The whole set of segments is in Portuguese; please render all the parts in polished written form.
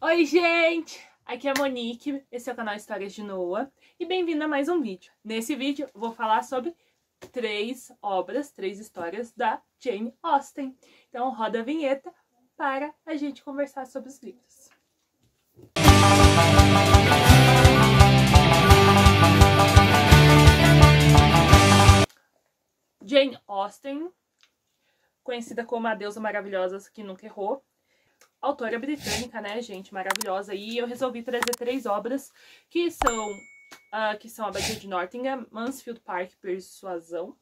Oi, gente! Aqui é a Monique, esse é o canal Histórias de Noah e bem-vindo a mais um vídeo. Nesse vídeo eu vou falar sobre três histórias da Jane Austen. Então roda a vinheta para a gente conversar sobre os livros. Jane Austen, conhecida como a deusa maravilhosa que nunca errou. Autora britânica, né, gente, maravilhosa. E eu resolvi trazer três obras que são A Abadia de Nottingham, Mansfield Park, Persuasão,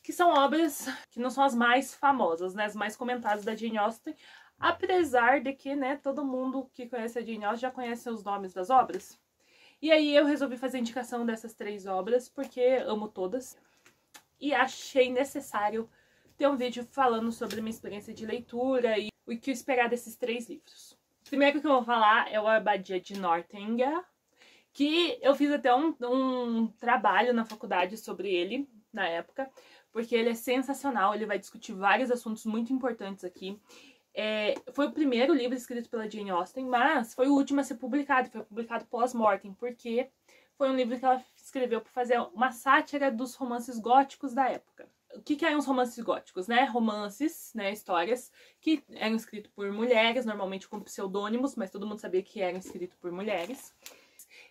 que são obras que não são as mais famosas, né, as mais comentadas da Jane Austen, apesar de que, né, todo mundo que conhece a Jane Austen já conhece os nomes das obras. E aí eu resolvi fazer a indicação dessas três obras, porque amo todas, e achei necessário ter um vídeo falando sobre a minha experiência de leitura e o que esperar desses três livros. O primeiro que eu vou falar é o A Abadia de Nottingham, que eu fiz até um trabalho na faculdade sobre ele, na época, porque ele é sensacional, ele vai discutir vários assuntos muito importantes aqui. Foi o primeiro livro escrito pela Jane Austen, mas foi o último a ser publicado, foi publicado pós-mortem, porque foi um livro que ela escreveu para fazer uma sátira dos romances góticos da época. O que eram os romances góticos, né? Romances, né, histórias que eram escritos por mulheres, normalmente com pseudônimos, mas todo mundo sabia que eram escritos por mulheres.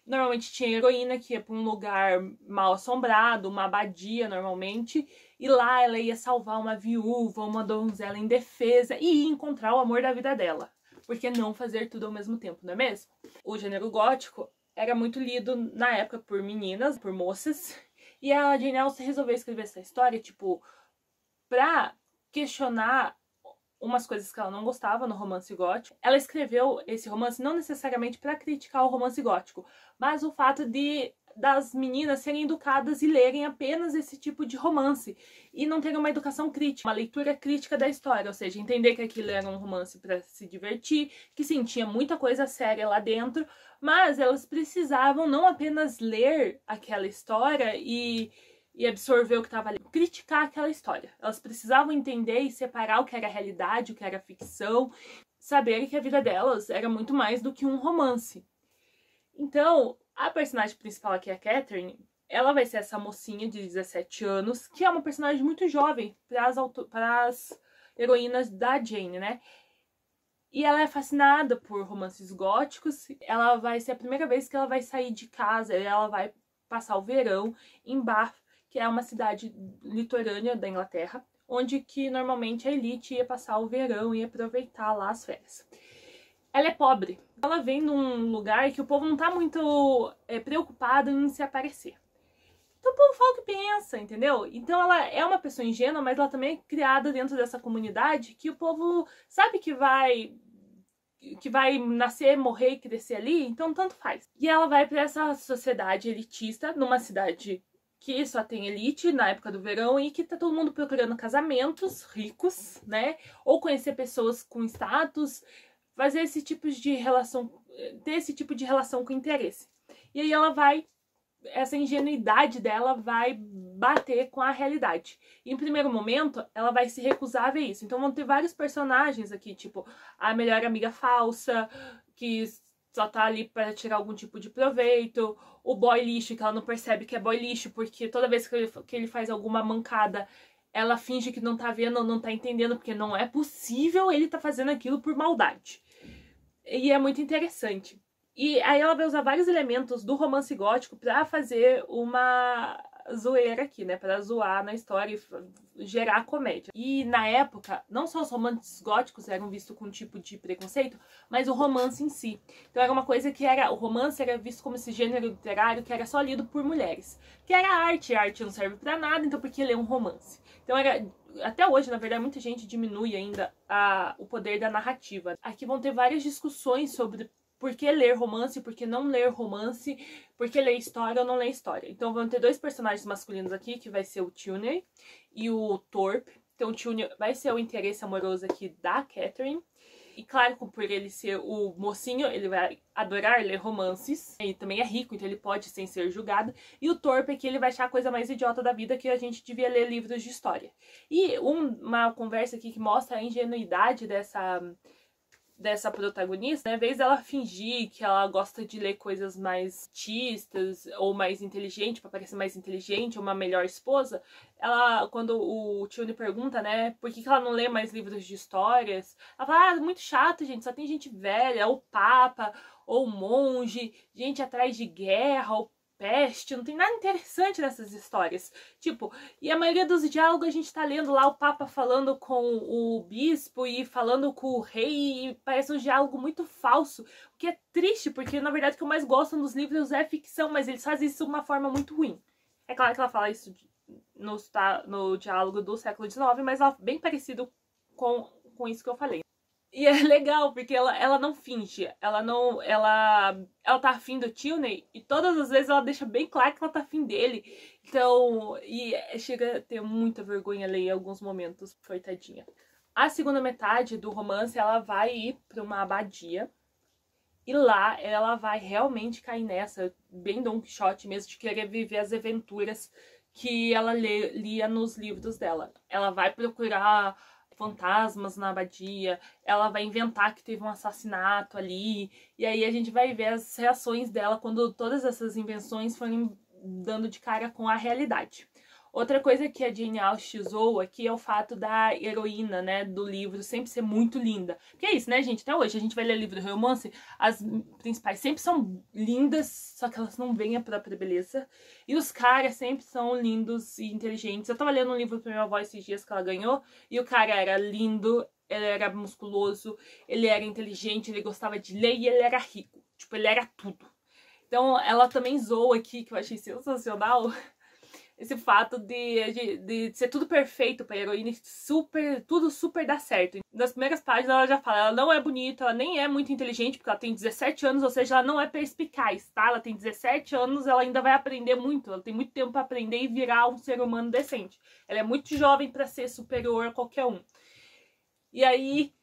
Normalmente tinha heroína que ia para um lugar mal assombrado, uma abadia normalmente, e lá ela ia salvar uma viúva, uma donzela indefesa e ia encontrar o amor da vida dela. Por que não fazer tudo ao mesmo tempo, não é mesmo? O gênero gótico era muito lido na época por meninas, por moças, e a Jane Austen resolveu escrever essa história, tipo, pra questionar umas coisas que ela não gostava no romance gótico. Ela escreveu esse romance não necessariamente para criticar o romance gótico, mas o fato das meninas serem educadas e lerem apenas esse tipo de romance e não terem uma educação crítica, uma leitura crítica da história, ou seja, entender que aquilo era um romance para se divertir, que sim, tinha muita coisa séria lá dentro, mas elas precisavam não apenas ler aquela história e absorver o que estava ali, criticar aquela história. Elas precisavam entender e separar o que era realidade, o que era ficção, saber que a vida delas era muito mais do que um romance. Então, a personagem principal aqui, a Catherine, ela vai ser essa mocinha de 17 anos, que é uma personagem muito jovem para as heroínas da Jane, né? E ela é fascinada por romances góticos. Ela vai ser a primeira vez que ela vai sair de casa, ela vai passar o verão em Bath, que é uma cidade litorânea da Inglaterra, onde que normalmente a elite ia passar o verão e aproveitar lá as férias. Ela é pobre. Ela vem num lugar que o povo não tá muito preocupado em se aparecer. Então o povo fala o que pensa, entendeu? Então ela é uma pessoa ingênua, mas ela também é criada dentro dessa comunidade que o povo sabe que vai nascer, morrer e crescer ali, então tanto faz. E ela vai para essa sociedade elitista, numa cidade que só tem elite na época do verão e que tá todo mundo procurando casamentos ricos, né? Ou conhecer pessoas com status, fazer esse tipo de relação, ter esse tipo de relação com interesse. E aí essa ingenuidade dela vai bater com a realidade. E, em primeiro momento, ela vai se recusar a ver isso. Então vão ter vários personagens aqui, tipo a melhor amiga falsa, que só tá ali para tirar algum tipo de proveito, o boy lixo, que ela não percebe que é boy lixo, porque toda vez que ele faz alguma mancada, ela finge que não tá vendo ou não tá entendendo, porque não é possível ele tá fazendo aquilo por maldade. E é muito interessante. E aí ela vai usar vários elementos do romance gótico pra fazer uma zoeira aqui, né? Pra zoar na história e gerar comédia. E na época, não só os romances góticos eram vistos com um tipo de preconceito, mas o romance em si. Então era uma coisa que o romance era visto como esse gênero literário que era só lido por mulheres. Que era arte, a arte não serve pra nada, então por que ler um romance? Então até hoje, na verdade, muita gente diminui ainda o poder da narrativa. Aqui vão ter várias discussões sobre por que ler romance, por que não ler romance, por que ler história ou não ler história. Então vão ter dois personagens masculinos aqui, que vai ser o Tilney e o Thorpe. Então o Tilney vai ser o interesse amoroso aqui da Catherine. E claro, por ele ser o mocinho, ele vai adorar ler romances. Ele também é rico, então ele pode sem ser julgado. E o Thorpe é que ele vai achar a coisa mais idiota da vida, que a gente devia ler livros de história. E uma conversa aqui que mostra a ingenuidade dessa protagonista, né, em vez dela fingir que ela gosta de ler coisas mais artistas ou mais inteligente, pra parecer mais inteligente, ou uma melhor esposa, ela, quando o Tune pergunta, né, por que ela não lê mais livros de histórias, ela fala, ah, muito chato, gente, só tem gente velha, ou papa, ou monge, gente atrás de guerra, ou peste, não tem nada interessante nessas histórias. Tipo, e a maioria dos diálogos a gente tá lendo lá o Papa falando com o bispo e falando com o rei, e parece um diálogo muito falso, o que é triste, porque na verdade o que eu mais gosto nos livros é ficção, mas eles fazem isso de uma forma muito ruim. É claro que ela fala isso no diálogo do século XIX, mas ela é bem parecido com isso que eu falei. E é legal, porque ela não finge, ela tá afim do Tilney, e todas as vezes ela deixa bem claro que ela tá afim dele. Então, e chega a ter muita vergonha ali em alguns momentos, coitadinha. A segunda metade do romance, ela vai ir pra uma abadia, e lá ela vai realmente cair nessa, bem Don Quixote mesmo, de querer viver as aventuras que ela lia nos livros dela. Ela vai procurar fantasmas na abadia, ela vai inventar que teve um assassinato ali, e aí a gente vai ver as reações dela quando todas essas invenções forem dando de cara com a realidade. Outra coisa que a Jane Austen usou aqui é o fato da heroína, né, do livro sempre ser muito linda. Porque é isso, né, gente? Até hoje a gente vai ler livro de romance, as principais sempre são lindas, só que elas não veem a própria beleza. E os caras sempre são lindos e inteligentes. Eu tava lendo um livro pra minha avó esses dias que ela ganhou, e o cara era lindo, ele era musculoso, ele era inteligente, ele gostava de ler e ele era rico. Tipo, ele era tudo. Então ela também zoa aqui, que eu achei sensacional, esse fato de ser tudo perfeito pra heroína e tudo super dá certo. Nas primeiras páginas ela já fala, ela não é bonita, ela nem é muito inteligente, porque ela tem 17 anos, ou seja, ela não é perspicaz, tá? Ela tem 17 anos, ela ainda vai aprender muito, ela tem muito tempo pra aprender e virar um ser humano decente. Ela é muito jovem pra ser superior a qualquer um. E aí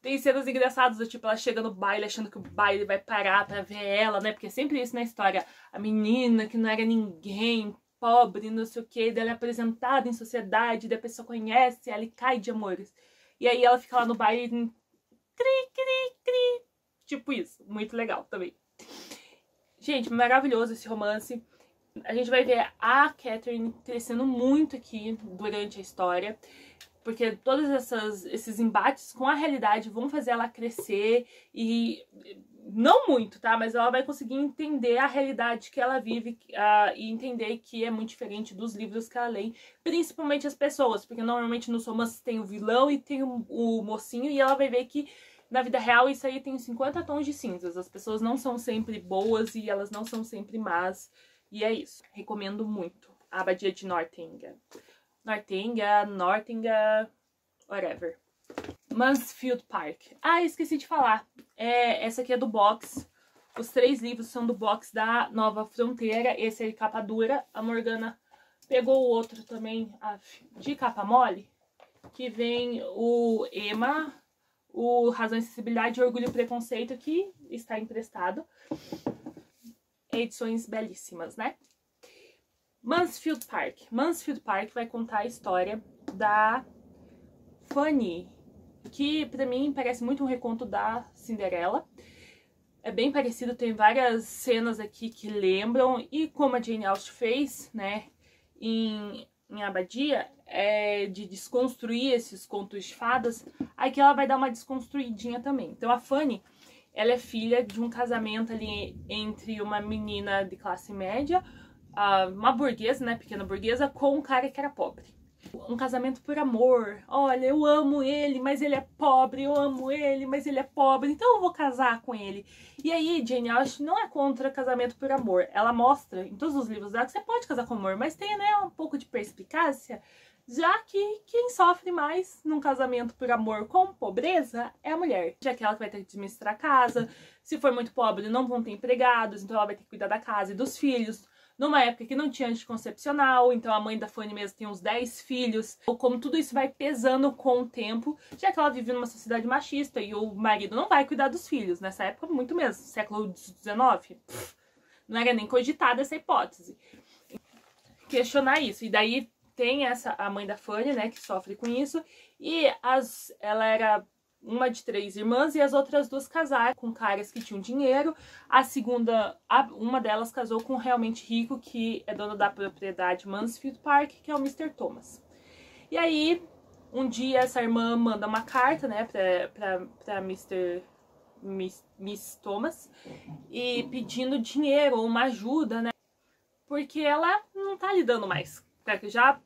tem cenas engraçadas, do tipo, ela chega no baile achando que o baile vai parar pra ver ela, né? Porque é sempre isso na história, a menina que não era ninguém, pobre, não sei o que, dela é apresentada em sociedade, daí a pessoa conhece ela e cai de amores. E aí ela fica lá no baile, cri, cri, cri. Tipo isso, muito legal também. Gente, maravilhoso esse romance. A gente vai ver a Catherine crescendo muito aqui durante a história, porque todos esses embates com a realidade vão fazer ela crescer e... não muito, tá? Mas ela vai conseguir entender a realidade que ela vive e entender que é muito diferente dos livros que ela lê, principalmente as pessoas, porque normalmente nos romances tem o vilão e tem o mocinho, e ela vai ver que na vida real isso aí tem 50 tons de cinzas. As pessoas não são sempre boas e elas não são sempre más, e é isso. Recomendo muito. A Abadia de Northanger, whatever. Mansfield Park. Ah, esqueci de falar. Essa aqui é do box. Os 3 livros são do box da Nova Fronteira. Esse é de capa dura. A Morgana pegou o outro também de capa mole, que vem o Emma, o Razão e Sensibilidade, Orgulho e Preconceito, que está emprestado. Edições belíssimas, né? Mansfield Park. Mansfield Park vai contar a história da Fanny, que pra mim parece muito um reconto da Cinderela. É bem parecido, tem várias cenas aqui que lembram, e como a Jane Austen fez, né, em Abadia, de desconstruir esses contos de fadas, aqui ela vai dar uma desconstruidinha também. Então a Fanny, ela é filha de um casamento ali entre uma menina de classe média, uma burguesa, né, pequena burguesa, com um cara que era pobre. Um casamento por amor. Olha, eu amo ele, mas ele é pobre. Eu amo ele, mas ele é pobre. Então eu vou casar com ele. E aí, Jane Austen não é contra casamento por amor. Ela mostra em todos os livros dela que você pode casar com amor, mas tem, né, um pouco de perspicácia, já que quem sofre mais num casamento por amor com pobreza é a mulher. Já que ela vai ter que administrar a casa. Se for muito pobre, não vão ter empregados, então ela vai ter que cuidar da casa e dos filhos. Numa época que não tinha anticoncepcional, então a mãe da Fanny mesmo tem uns 10 filhos. Como tudo isso vai pesando com o tempo, já que ela vive numa sociedade machista e o marido não vai cuidar dos filhos. Nessa época, muito mesmo, século XIX, não era nem cogitada essa hipótese. Questionar isso. E daí tem a mãe da Fanny, né, que sofre com isso. E ela era uma de 3 irmãs e as outras 2 casaram com caras que tinham dinheiro. A segunda, uma delas casou com um realmente rico, que é dono da propriedade Mansfield Park, que é o Mr. Thomas. E aí, um dia essa irmã manda uma carta, né, pra Miss Thomas, e pedindo dinheiro ou uma ajuda, né, porque ela não tá lidando mais,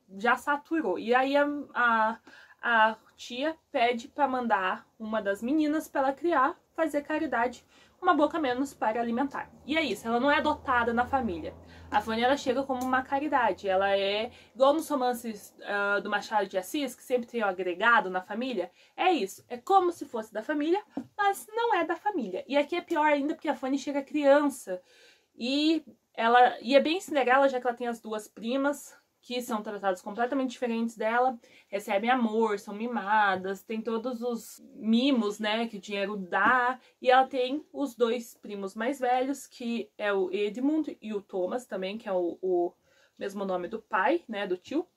já saturou. E aí a tia pede pra mandar uma das meninas pra ela fazer caridade, uma boca menos para alimentar. E é isso, ela não é adotada na família. A Fanny, ela chega como uma caridade, ela é igual nos romances do Machado de Assis, que sempre tem o agregado na família. É isso, é como se fosse da família, mas não é da família. E aqui é pior ainda porque a Fanny chega criança e é bem Cinderela, já que ela tem as 2 primas, que são tratadas completamente diferentes dela, recebem amor, são mimadas, tem todos os mimos, né, que o dinheiro dá, e ela tem os 2 primos mais velhos, que é o Edmund e o Thomas também, que é o mesmo nome do pai, né, do tio,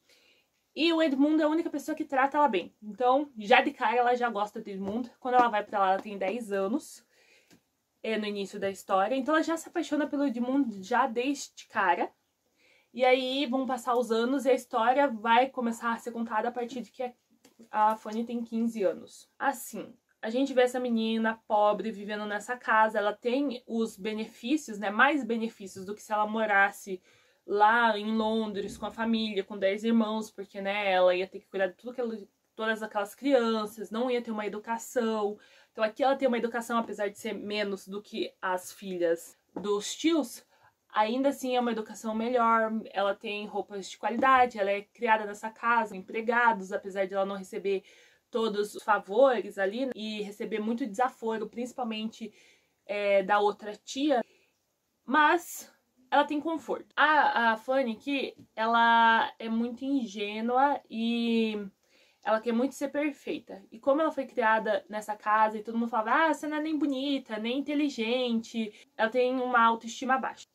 e o Edmund é a única pessoa que trata ela bem, então já de cara ela já gosta do Edmund. Quando ela vai pra lá ela tem 10 anos, no início da história, então ela já se apaixona pelo Edmund já desde cara. E aí vão passar os anos e a história vai começar a ser contada a partir de que a Fanny tem 15 anos. Assim, a gente vê essa menina pobre vivendo nessa casa, ela tem os benefícios, né, mais benefícios do que se ela morasse lá em Londres com a família, com 10 irmãos, porque, né, ela ia ter que cuidar de todas aquelas crianças, não ia ter uma educação. Então aqui ela tem uma educação, apesar de ser menos do que as filhas dos tios, ainda assim é uma educação melhor, ela tem roupas de qualidade, ela é criada nessa casa, empregados, apesar de ela não receber todos os favores ali, né, e receber muito desaforo, principalmente da outra tia, mas ela tem conforto. A Fanny aqui, ela é muito ingênua e ela quer muito ser perfeita. E como ela foi criada nessa casa e todo mundo falava, você não é nem bonita, nem inteligente, ela tem uma autoestima baixa.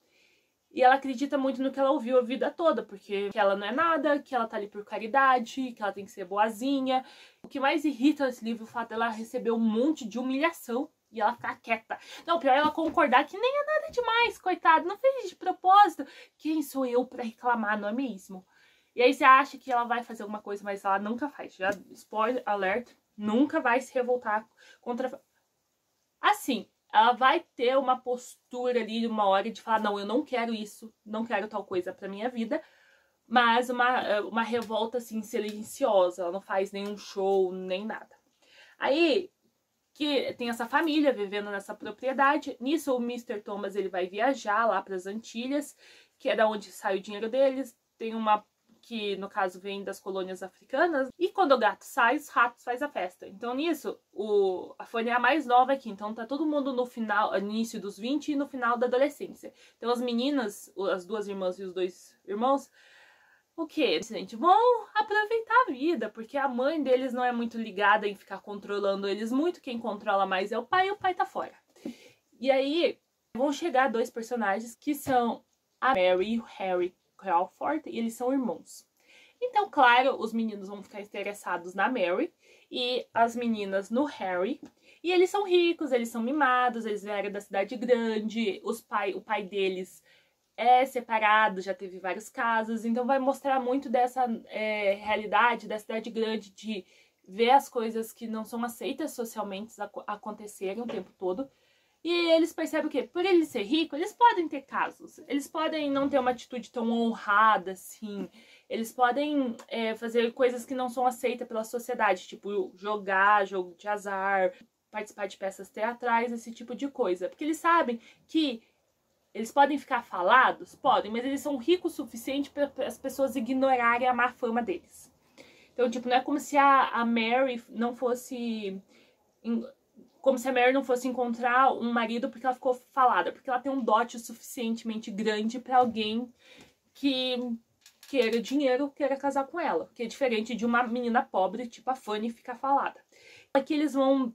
E ela acredita muito no que ela ouviu a vida toda, porque ela não é nada, que ela tá ali por caridade, que ela tem que ser boazinha. O que mais irrita nesse livro é o fato dela receber um monte de humilhação e ela ficar quieta. Não, pior é ela concordar que nem é nada demais, coitado, não fez de propósito. Quem sou eu pra reclamar, não é mesmo? E aí você acha que ela vai fazer alguma coisa, mas ela nunca faz. Já, spoiler alert, nunca vai se revoltar contra... Assim, ela vai ter uma postura ali, uma hora de falar, não, eu não quero isso, não quero tal coisa pra minha vida, mas uma revolta, assim, silenciosa, ela não faz nenhum show, nem nada. Aí, que tem essa família vivendo nessa propriedade, nisso o Mr. Thomas, ele vai viajar lá pras Antilhas, que é da onde sai o dinheiro deles, tem uma que no caso vem das colônias africanas, e quando o gato sai, os ratos faz a festa. Então nisso, a Fanny é a mais nova aqui, então tá todo mundo no final, início dos 20 e no final da adolescência. Então as meninas, as 2 irmãs e os 2 irmãos, o que? Gente, vão aproveitar a vida, porque a mãe deles não é muito ligada em ficar controlando eles muito, quem controla mais é o pai, e o pai tá fora. E aí, vão chegar 2 personagens que são a Mary e o Harry Crawford, e eles são irmãos. Então, claro, os meninos vão ficar interessados na Mary e as meninas no Harry. E eles são ricos, eles são mimados, eles vieram da cidade grande, o pai deles é separado, já teve vários casos, então vai mostrar muito dessa realidade da cidade grande, de ver as coisas que não são aceitas socialmente acontecerem o tempo todo. E eles percebem o quê? Por ele ser rico, eles podem ter casos. Eles podem não ter uma atitude tão honrada, assim. Eles podem fazer coisas que não são aceitas pela sociedade. Tipo, jogar jogo de azar, participar de peças teatrais, esse tipo de coisa. Porque eles sabem que eles podem ficar falados? Podem, mas eles são ricos o suficiente para as pessoas ignorarem a má fama deles. Então, tipo, não é como se a Mary não fosse... Como se a Mary não fosse encontrar um marido porque ela ficou falada, porque ela tem um dote suficientemente grande para alguém que queira dinheiro, queira casar com ela, que é diferente de uma menina pobre, tipo a Fanny, ficar falada. Aqui eles vão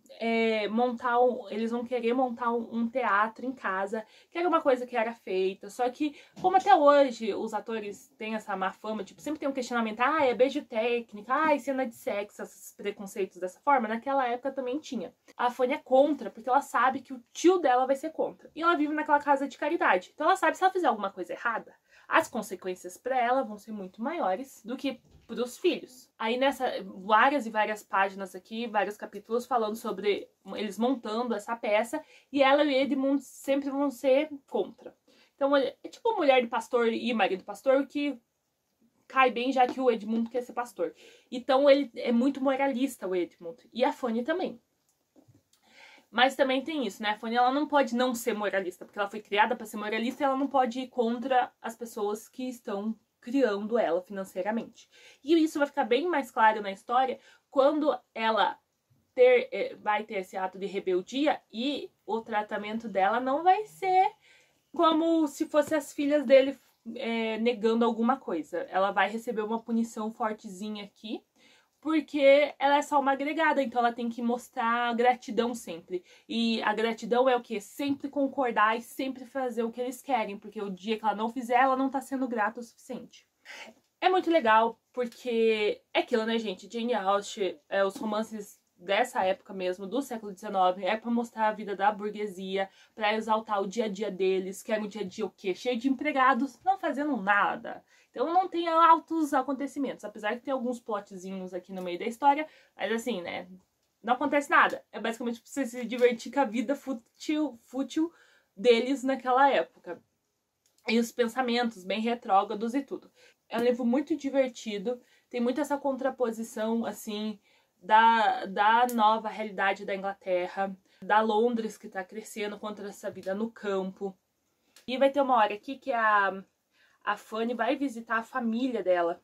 eles vão querer montar um teatro em casa, que era uma coisa que era feita, só que como até hoje os atores têm essa má fama, tipo, sempre tem um questionamento, é beijo técnica, cena de sexo, esses preconceitos dessa forma, naquela época também tinha. A Fanny é contra, porque ela sabe que o tio dela vai ser contra, e ela vive naquela casa de caridade, então ela sabe que se ela fizer alguma coisa errada, as consequências para ela vão ser muito maiores do que para os filhos. Aí nessa várias e várias páginas aqui, vários capítulos falando sobre eles montando essa peça, e ela e o Edmund sempre vão ser contra. Então é tipo mulher de pastor e marido de pastor, que cai bem já que o Edmund quer ser pastor. Então ele é muito moralista, o Edmund, e a Fanny também. Mas também tem isso, né? A Fanny, ela não pode não ser moralista, porque ela foi criada para ser moralista e ela não pode ir contra as pessoas que estão criando ela financeiramente. E isso vai ficar bem mais claro na história quando ela vai ter esse ato de rebeldia, e o tratamento dela não vai ser como se fosse as filhas dele negando alguma coisa. Ela vai receber uma punição fortezinha aqui, porque ela é só uma agregada, então ela tem que mostrar gratidão sempre. E a gratidão é o quê? Sempre concordar e sempre fazer o que eles querem, porque o dia que ela não fizer, ela não tá sendo grata o suficiente. É muito legal, porque é aquilo, né, gente? Jane Austen, os romances dessa época mesmo, do século XIX, é pra mostrar a vida da burguesia, pra exaltar o dia a dia deles, que era um dia a dia o quê? Cheio de empregados, não fazendo nada. Então não tem altos acontecimentos, apesar de ter alguns plotzinhos aqui no meio da história, mas assim, né, não acontece nada. É basicamente pra você se divertir com a vida fútil deles naquela época. E os pensamentos bem retrógrados e tudo. É um livro muito divertido, tem muito essa contraposição, assim, da nova realidade da Inglaterra, da Londres que tá crescendo contra essa vida no campo. E vai ter uma hora aqui que a Fanny vai visitar a família dela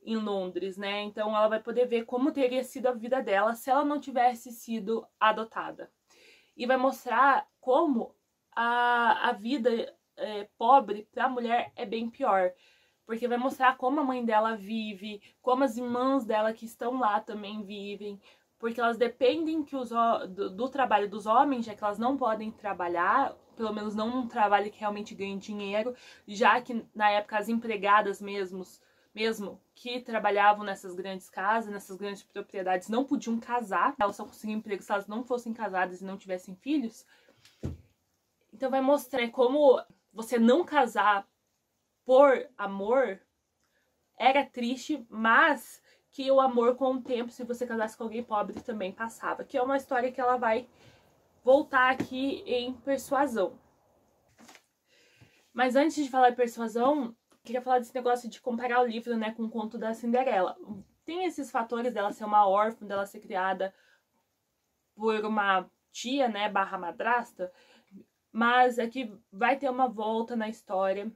em Londres, né? Então ela vai poder ver como teria sido a vida dela se ela não tivesse sido adotada. E vai mostrar como a vida pobre para a mulher é bem pior. Porque vai mostrar como a mãe dela vive, como as irmãs dela que estão lá também vivem. Porque elas dependem do trabalho dos homens, já que elas não podem trabalhar, pelo menos não num trabalho que realmente ganhe dinheiro, já que na época as empregadas mesmo que trabalhavam nessas grandes casas, nessas grandes propriedades, não podiam casar, elas só conseguiam emprego se elas não fossem casadas e não tivessem filhos. Então vai mostrar como você não casar por amor era triste, mas que o amor com o tempo, se você casasse com alguém pobre, também passava. Que é uma história que ela vai voltar aqui em Persuasão. Mas antes de falar de Persuasão, queria falar desse negócio de comparar o livro, né, com o conto da Cinderela. Tem esses fatores dela ser uma órfã, dela ser criada por uma tia, né, barra madrasta, mas aqui vai ter uma volta na história,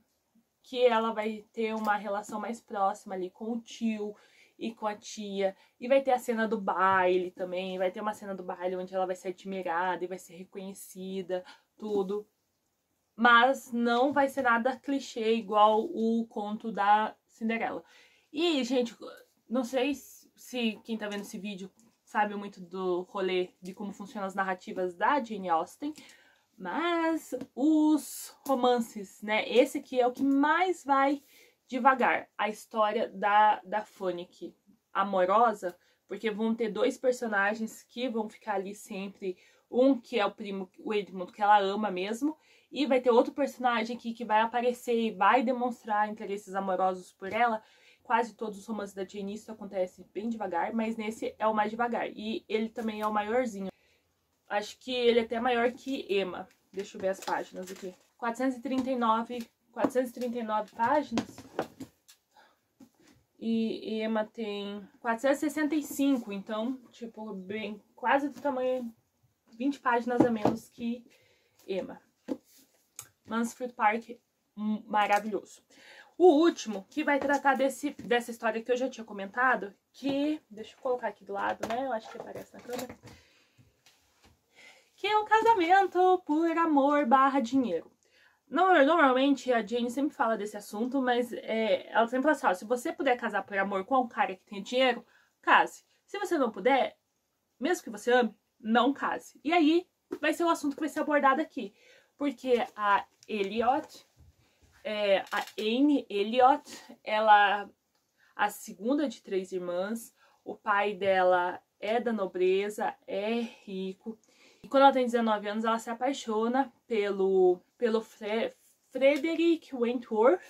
que ela vai ter uma relação mais próxima ali com o tio e com a tia, e vai ter a cena do baile também, vai ter uma cena do baile onde ela vai ser admirada e vai ser reconhecida, tudo. Mas não vai ser nada clichê igual o conto da Cinderela. E, gente, não sei se quem tá vendo esse vídeo sabe muito do rolê de como funcionam as narrativas da Jane Austen, mas os romances, né? Esse aqui é o que mais vai devagar. A história da Fanny, amorosa, porque vão ter dois personagens que vão ficar ali sempre. Um que é o primo, o Edmund, que ela ama mesmo. E vai ter outro personagem aqui que vai aparecer e vai demonstrar interesses amorosos por ela. Quase todos os romances da Jane isso acontece bem devagar, mas nesse é o mais devagar. E ele também é o maiorzinho. Acho que ele é até maior que Emma. Deixa eu ver as páginas aqui. 439 páginas. E Emma tem 465, então, tipo, bem, quase do tamanho, 20 páginas a menos que Emma. Mansfield Park, maravilhoso. O último, que vai tratar dessa história que eu já tinha comentado, que, deixa eu colocar aqui do lado, né, eu acho que aparece na câmera, que é o casamento por amor / dinheiro. Normalmente a Jane sempre fala desse assunto, mas ela sempre fala assim, ó, se você puder casar por amor com um cara que tem dinheiro, case. Se você não puder, mesmo que você ame, não case. E aí vai ser o assunto que vai ser abordado aqui. Porque a Elliot, a Anne Elliot, ela a segunda de 3 irmãs, o pai dela é da nobreza, é rico. E quando ela tem 19 anos, ela se apaixona pelo Frederick Wentworth,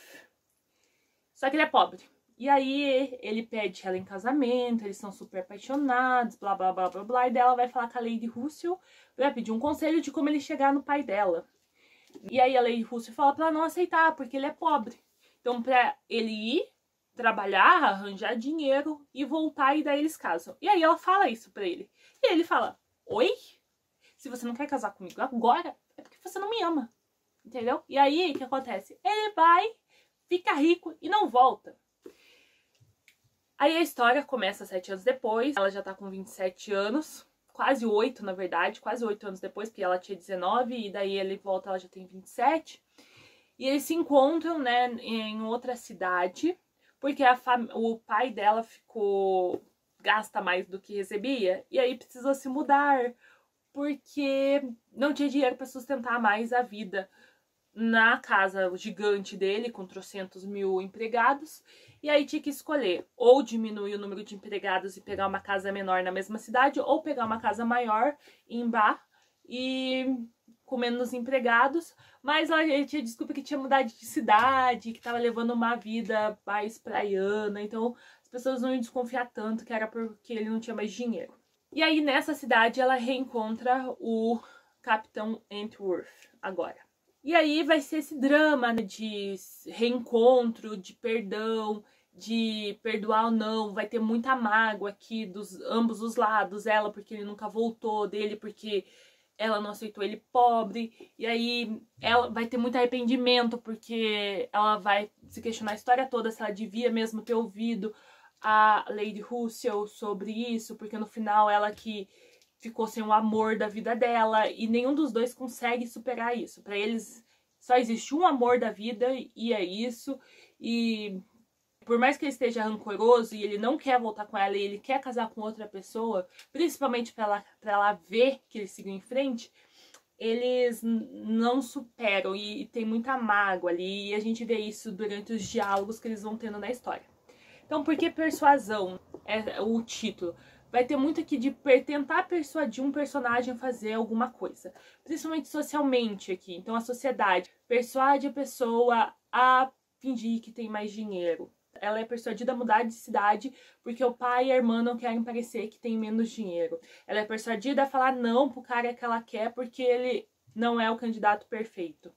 só que ele é pobre. E aí ele pede ela em casamento, eles são super apaixonados, blá blá blá blá blá, e dela vai falar com a Lady Russell, vai pedir um conselho de como ele chegar no pai dela. E aí a Lady Russell fala pra ela não aceitar, porque ele é pobre. Então pra ele ir trabalhar, arranjar dinheiro e voltar, e daí eles casam. E aí ela fala isso pra ele. E ele fala, oi? Se você não quer casar comigo agora, é porque você não me ama. Entendeu? E aí o que acontece? Ele vai, fica rico e não volta. Aí a história começa 7 anos depois, ela já tá com 27 anos, quase 8 na verdade, quase 8 anos depois, porque ela tinha 19 e daí ele volta, ela já tem 27. E eles se encontram, né, em outra cidade, porque o pai dela gasta mais do que recebia, e aí precisou se mudar, porque não tinha dinheiro para sustentar mais a vida na casa gigante dele, com 300 mil empregados, e aí tinha que escolher ou diminuir o número de empregados e pegar uma casa menor na mesma cidade, ou pegar uma casa maior em Bath e com menos empregados, mas ele tinha desculpa que tinha mudado de cidade, que tava levando uma vida mais praiana, então as pessoas não iam desconfiar tanto que era porque ele não tinha mais dinheiro. E aí nessa cidade ela reencontra o Capitão Wentworth agora. E aí vai ser esse drama, né, de reencontro, de perdão, de perdoar ou não. Vai ter muita mágoa aqui dos ambos os lados. Ela porque ele nunca voltou, dele porque ela não aceitou ele pobre. E aí ela vai ter muito arrependimento porque ela vai se questionar a história toda se ela devia mesmo ter ouvido a Lady Russell sobre isso, porque no final ela que ficou sem o amor da vida dela, e nenhum dos dois consegue superar isso. Pra eles só existe um amor da vida e é isso. E por mais que ele esteja rancoroso e ele não quer voltar com ela e ele quer casar com outra pessoa, principalmente pra ela ver que eles seguem em frente, eles não superam e tem muita mágoa ali, e a gente vê isso durante os diálogos que eles vão tendo na história. Então, por que persuasão é o título? Vai ter muito aqui de tentar persuadir um personagem a fazer alguma coisa. Principalmente socialmente aqui. Então, a sociedade persuade a pessoa a fingir que tem mais dinheiro. Ela é persuadida a mudar de cidade porque o pai e a irmã não querem parecer que tem menos dinheiro. Ela é persuadida a falar não pro cara que ela quer porque ele não é o candidato perfeito.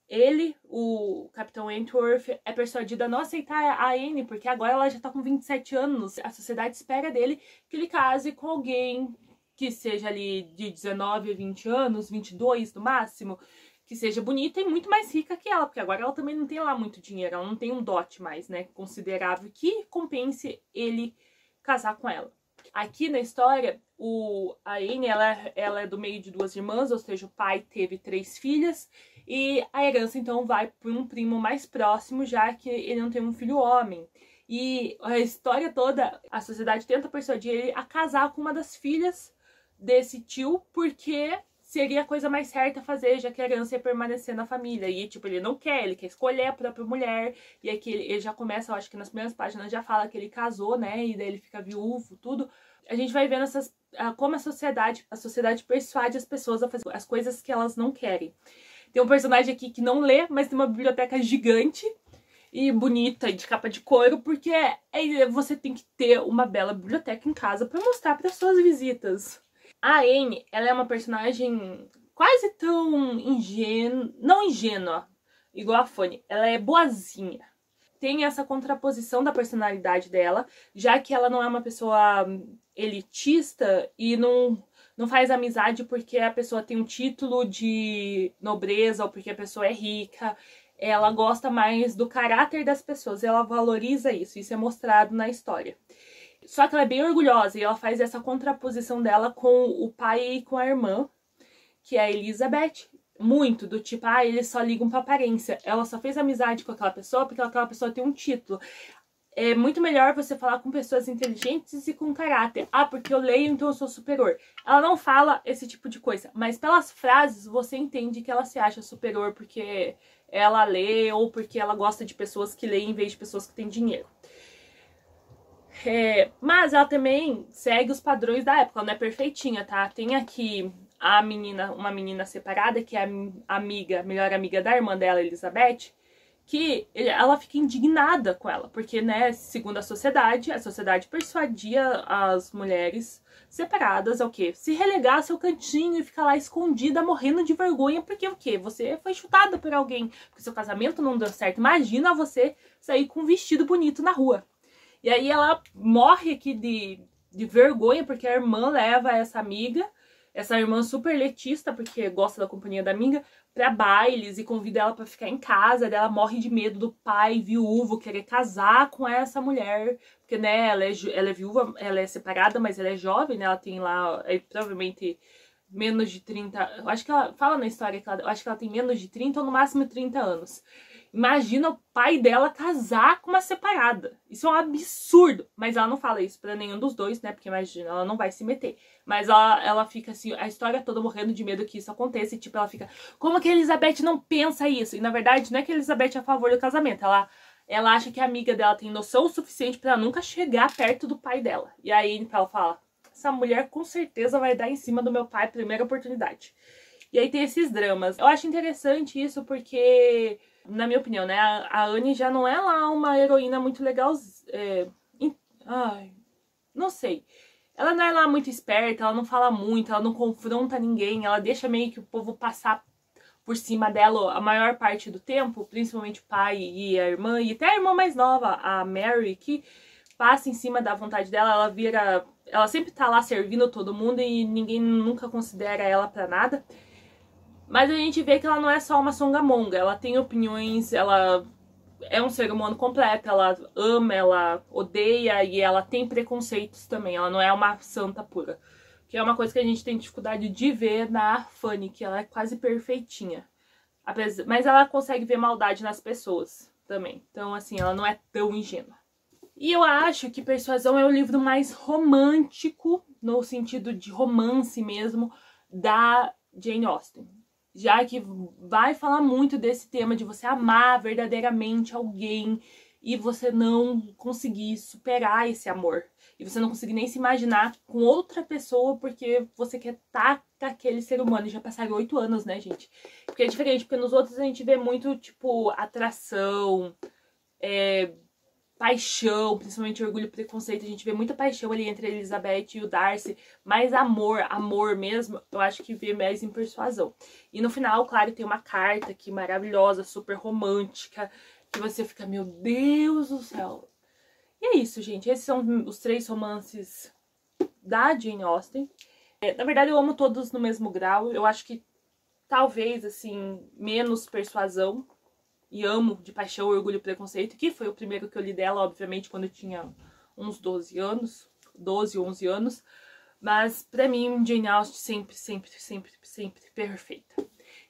Ele, o Capitão Wentworth, é persuadido a não aceitar a Anne, porque agora ela já tá com 27 anos. A sociedade espera dele que ele case com alguém que seja ali de 19 a 20 anos, 22 no máximo, que seja bonita e muito mais rica que ela, porque agora ela também não tem lá muito dinheiro, ela não tem um dote mais, né, considerável que compense ele casar com ela. Aqui na história, a Anne, ela é do meio de 2 irmãs, ou seja, o pai teve 3 filhas, e a herança, então, vai para um primo mais próximo, já que ele não tem um filho homem. E a história toda, a sociedade tenta persuadir ele a casar com uma das filhas desse tio, porque seria a coisa mais certa a fazer, já que a herança ia permanecer na família. E, tipo, ele não quer, ele quer escolher a própria mulher. E aqui ele já começa, eu acho que nas primeiras páginas já fala que ele casou, né? E daí ele fica viúvo, tudo. A gente vai vendo como a sociedade persuade as pessoas a fazer as coisas que elas não querem. Tem um personagem aqui que não lê, mas tem uma biblioteca gigante e bonita, de capa de couro, porque você tem que ter uma bela biblioteca em casa para mostrar para suas visitas. A Anne, ela é uma personagem quase tão não ingênua, igual a Fanny. Ela é boazinha. Tem essa contraposição da personalidade dela, já que ela não é uma pessoa elitista e não faz amizade porque a pessoa tem um título de nobreza ou porque a pessoa é rica. Ela gosta mais do caráter das pessoas, ela valoriza isso. Isso é mostrado na história. Só que ela é bem orgulhosa e ela faz essa contraposição dela com o pai e com a irmã, que é a Elizabeth. Muito do tipo, eles só ligam pra aparência. Ela só fez amizade com aquela pessoa porque aquela pessoa tem um título. é muito melhor você falar com pessoas inteligentes e com caráter. Ah, porque eu leio, então eu sou superior. Ela não fala esse tipo de coisa, mas pelas frases você entende que ela se acha superior porque ela lê ou porque ela gosta de pessoas que leem em vez de pessoas que têm dinheiro. Mas ela também segue os padrões da época, ela não é perfeitinha, tá? Tem aqui uma menina separada, que é a melhor amiga da irmã dela, Elizabeth, que ela fica indignada com ela, porque, né, segundo a sociedade persuadia as mulheres separadas ao quê? Se relegar ao seu cantinho e ficar lá escondida, morrendo de vergonha, porque o quê? Você foi chutada por alguém, porque seu casamento não deu certo. Imagina você sair com um vestido bonito na rua. E aí ela morre aqui de vergonha, porque a irmã leva essa irmã super letista, porque gosta da companhia da amiga, pra bailes e convida ela pra ficar em casa. Ela morre de medo do pai viúvo querer casar com essa mulher, porque, né, ela é viúva, ela é separada, mas ela é jovem, né, ela tem lá, provavelmente menos de 30, eu acho que ela fala na história que eu acho que ela tem menos de 30 ou no máximo 30 anos. Imagina o pai dela casar com uma separada. Isso é um absurdo. Mas ela não fala isso pra nenhum dos dois, né? Porque imagina, ela não vai se meter. Mas ela fica assim, a história toda morrendo de medo que isso aconteça. E tipo, ela fica, como que a Elizabeth não pensa isso? E na verdade, não é que a Elizabeth é a favor do casamento. Ela acha que a amiga dela tem noção o suficiente pra nunca chegar perto do pai dela. E aí ela fala, essa mulher com certeza vai dar em cima do meu pai, primeira oportunidade. E aí tem esses dramas. Eu acho interessante isso porque, na minha opinião, né, a Anne já não é lá uma heroína muito legal. Não sei. Ela não é lá muito esperta, ela não fala muito, ela não confronta ninguém, ela deixa meio que o povo passar por cima dela a maior parte do tempo, principalmente o pai e a irmã, e até a irmã mais nova, a Mary, que passa em cima da vontade dela, ela sempre tá lá servindo todo mundo e ninguém nunca considera ela pra nada. Mas a gente vê que ela não é só uma songamonga, ela tem opiniões, ela é um ser humano completo, ela ama, ela odeia e ela tem preconceitos também, ela não é uma santa pura. Que é uma coisa que a gente tem dificuldade de ver na Fanny, que ela é quase perfeitinha. Mas ela consegue ver maldade nas pessoas também, então assim, ela não é tão ingênua. E eu acho que Persuasão é o livro mais romântico, no sentido de romance mesmo, da Jane Austen. Já que vai falar muito desse tema de você amar verdadeiramente alguém e você não conseguir superar esse amor. E você não conseguir nem se imaginar com outra pessoa porque você quer estar com aquele ser humano. E já passaram 8 anos, né, gente? Porque é diferente, porque nos outros a gente vê muito, tipo, atração, paixão, principalmente Orgulho e Preconceito, a gente vê muita paixão ali entre a Elizabeth e o Darcy, mas amor mesmo, eu acho que vê mais em Persuasão. E no final, claro, tem uma carta aqui maravilhosa, super romântica, que você fica, meu Deus do céu. E é isso, gente, esses são os 3 romances da Jane Austen. Na verdade, eu amo todos no mesmo grau, eu acho que talvez, assim, menos Persuasão, e amo de paixão, Orgulho e Preconceito, que foi o primeiro que eu li dela, obviamente, quando eu tinha uns 12 anos, 12, 11 anos. Mas pra mim, Jane Austen sempre perfeita.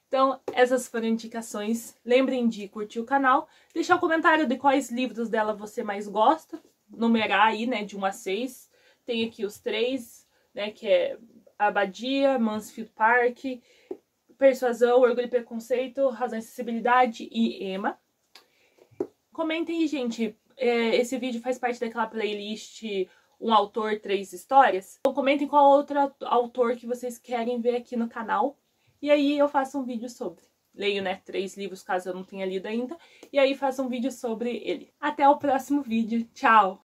Então, essas foram indicações. Lembrem de curtir o canal, deixar um comentário de quais livros dela você mais gosta, numerar aí, né, de 1 a 6. Tem aqui os 3, né, que é Abadia, Mansfield Park, Persuasão, Orgulho e Preconceito, Razão e Acessibilidade e Emma. Comentem aí, gente, esse vídeo faz parte daquela playlist Um Autor, 3 Histórias. Então comentem qual outro autor que vocês querem ver aqui no canal. E aí eu faço um vídeo sobre. Leio, né, 3 livros caso eu não tenha lido ainda. E aí faço um vídeo sobre ele. Até o próximo vídeo. Tchau!